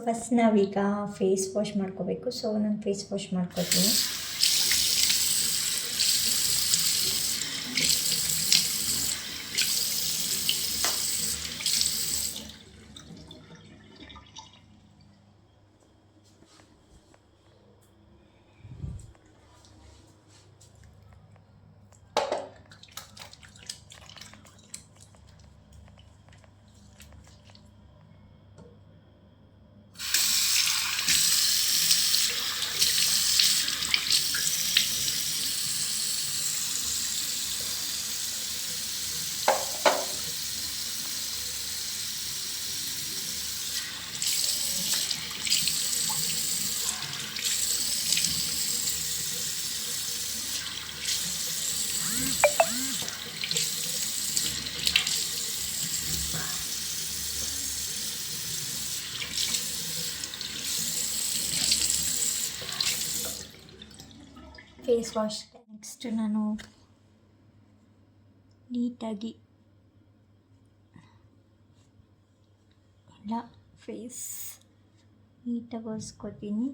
First ನಾವೀಗ face wash ಮಾಡ್ಕೋಬೇಕು. So ನಾನು ಫೇಸ್ ವಾಶ್ ಮಾಡ್ಕೊತೀನಿ. ಫೇಸ್ ವಾಶ್ ನೆಕ್ಸ್ಟ್ ನಾನು ನೀಟಾಗಿ ಎಲ್ಲ ಫೇಸ್ ನೀಟಾಗಿ ಒರೆಸ್ಕೊತೀನಿ.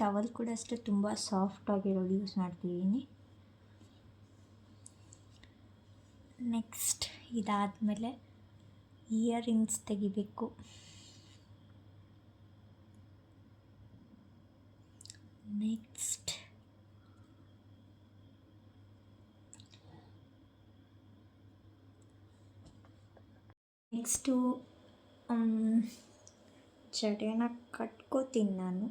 ಟವಲ್ ಕೂಡ ಅಷ್ಟೇ ತುಂಬ ಸಾಫ್ಟಾಗಿರೋದು ಯೂಸ್ ಮಾಡ್ತಿದ್ದೀನಿ. ನೆಕ್ಸ್ಟ್ ಇದಾದಮೇಲೆ ಇಯರಿಂಗ್ಸ್ ತೆಗಿಬೇಕು. ನೆಕ್ಸ್ಟು ಜಡೆನ ಕಟ್ಕೋತೀನಿ ನಾನು.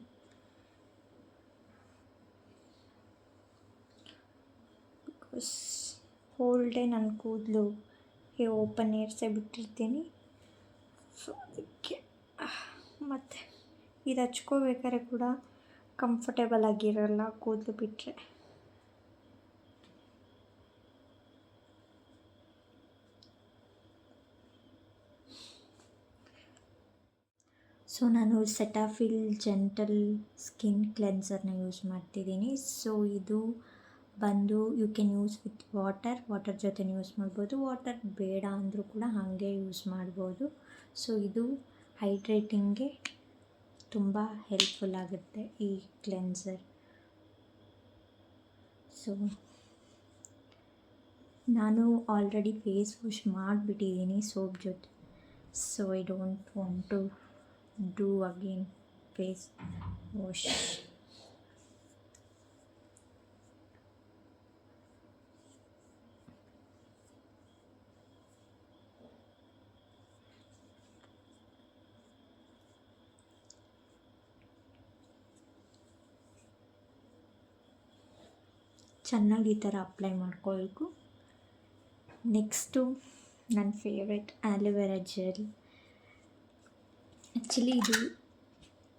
ಬಿಕಾಸ್ ಹೋಲ್ ಡೇ ನನ್ನ ಕೂದಲು ಓಪನ್ ಏರ್ಸೇ ಬಿಟ್ಟಿರ್ತೀನಿ. ಸೊ ಅದಕ್ಕೆ ಮತ್ತು ಇದು ಹಚ್ಕೋಬೇಕಾದ್ರೆ ಕೂಡ ಕಂಫರ್ಟೇಬಲ್ ಆಗಿರಲ್ಲ ಕೂದಲು ಬಿಟ್ಟರೆ. ಸೊ ನಾನು ಸೆಟಾಫಿಲ್ ಜೆಂಟಲ್ ಸ್ಕಿನ್ ಕ್ಲೆನ್ಸರ್ನ ಯೂಸ್ ಮಾಡ್ತಿದ್ದೀನಿ. ಸೊ ಇದು ಬಂದು you can use with water ಜೊತೆ ಯೂಸ್ ಮಾಡ್ಬೋದು. ವಾಟರ್ ಬೇಡ ಅಂದರೂ ಕೂಡ ಹಾಗೆ ಯೂಸ್ ಮಾಡ್ಬೋದು. ಸೊ ಇದು ಹೈಡ್ರೇಟಿಂಗ್ಗೆ ತುಂಬ ಹೆಲ್ಪ್ಫುಲ್ ಆಗುತ್ತೆ ಈ ಕ್ಲೆನ್ಸರ್. ಸೊ ನಾನು ಆಲ್ರೆಡಿ ಫೇಸ್ ವಾಶ್ ಮಾಡಿಬಿಟ್ಟಿದ್ದೀನಿ ಸೋಪ್ ಜೊತೆ. So I don't want to do again face wash. ಚೆನ್ನಾಗಿ ಈ ಥರ ಅಪ್ಲೈ ಮಾಡ್ಕೋಬೇಕು. ನೆಕ್ಸ್ಟು ನನ್ನ ಫೇವ್ರೆಟ್ ಆಲೋವೆರಾ ಜೆಲ್. ಆ್ಯಕ್ಚುಲಿ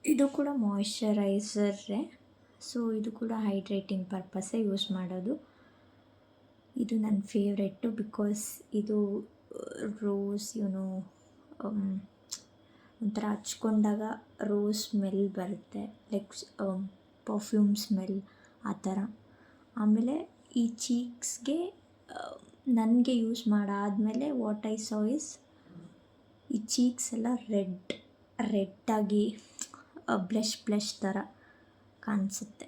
ಇದು ಕೂಡ ಮಾಯಿಶ್ಚರೈಸರೇ. ಸೊ ಇದು ಕೂಡ ಹೈಡ್ರೇಟಿಂಗ್ ಪರ್ಪಸ್ಸೇ ಯೂಸ್ ಮಾಡೋದು. ಇದು ನನ್ನ ಫೇವ್ರೆಟ್ಟು ಬಿಕಾಸ್ ಇದು ರೋಸ್ ಒಂಥರ ಹಚ್ಕೊಂಡಾಗ ರೋಸ್ ಸ್ಮೆಲ್ ಬರುತ್ತೆ, ಲೈಕ್ ಪರ್ಫ್ಯೂಮ್ ಸ್ಮೆಲ್ ಆ ಥರ. ಆಮೇಲೆ ಈ ಚೀಕ್ಸ್ಗೆ ನನಗೆ ಯೂಸ್ ಮಾಡಾದಮೇಲೆ ವಾಟ್ ಐ ಸಾ ಇಸ್ ಈ ಚೀಕ್ಸ್ ಎಲ್ಲ ರೆಡ್ಡಾಗಿ ಬ್ಲಷ್ ಥರ ಕಾಣಿಸುತ್ತೆ.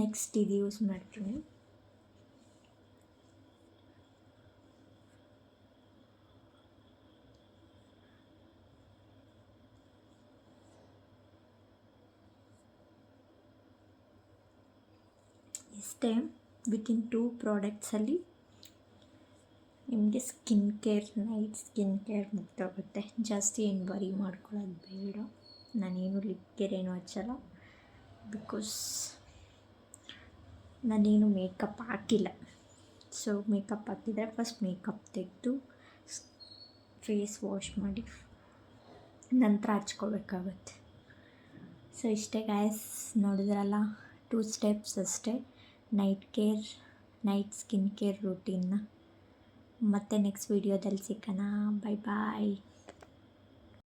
ನೆಕ್ಸ್ಟ್ ಇದು ಯೂಸ್ ಮಾಡ್ತೀನಿ. ಇಷ್ಟೇ, ವಿತಿನ್ 2 ಪ್ರಾಡಕ್ಟ್ಸಲ್ಲಿ ನಿಮಗೆ ನೈಟ್ ಸ್ಕಿನ್ ಕೇರ್ ಮುಗ್ದೋಗುತ್ತೆ. ಜಾಸ್ತಿ ಏನು ವರಿ ಮಾಡ್ಕೊಳ್ಳೋದು ಬೇಡ. ನಾನೇನು ಲಿಪ್ ಕೇರ್ ಏನು ಹಚ್ಚಲ್ಲ ಬಿಕಾಸ್ ನಾನೇನು ಮೇಕಪ್ ಹಾಕಿಲ್ಲ. ಸೊ ಮೇಕಪ್ ಹಾಕಿದರೆ ಫಸ್ಟ್ ಮೇಕಪ್ ತೆಗೆದು ಫೇಸ್ ವಾಶ್ ಮಾಡಿ ನಂತರ ಹಚ್ಕೋಬೇಕಾಗುತ್ತೆ. ಸೊ ಇಷ್ಟೇ ಗಾಯ್ಸ್, ನೋಡಿದ್ರಲ್ಲ 2 ಸ್ಟೆಪ್ಸ್ ಅಷ್ಟೇ ನೈಟ್ ಸ್ಕಿನ್ ಕೇರ್ ರೂಟೀನ್ನ. ಮತ್ತೆ ನೆಕ್ಸ್ಟ್ ವೀಡಿಯೋದಲ್ಲಿ ಸಿಗೋಣ. ಬಾಯ್.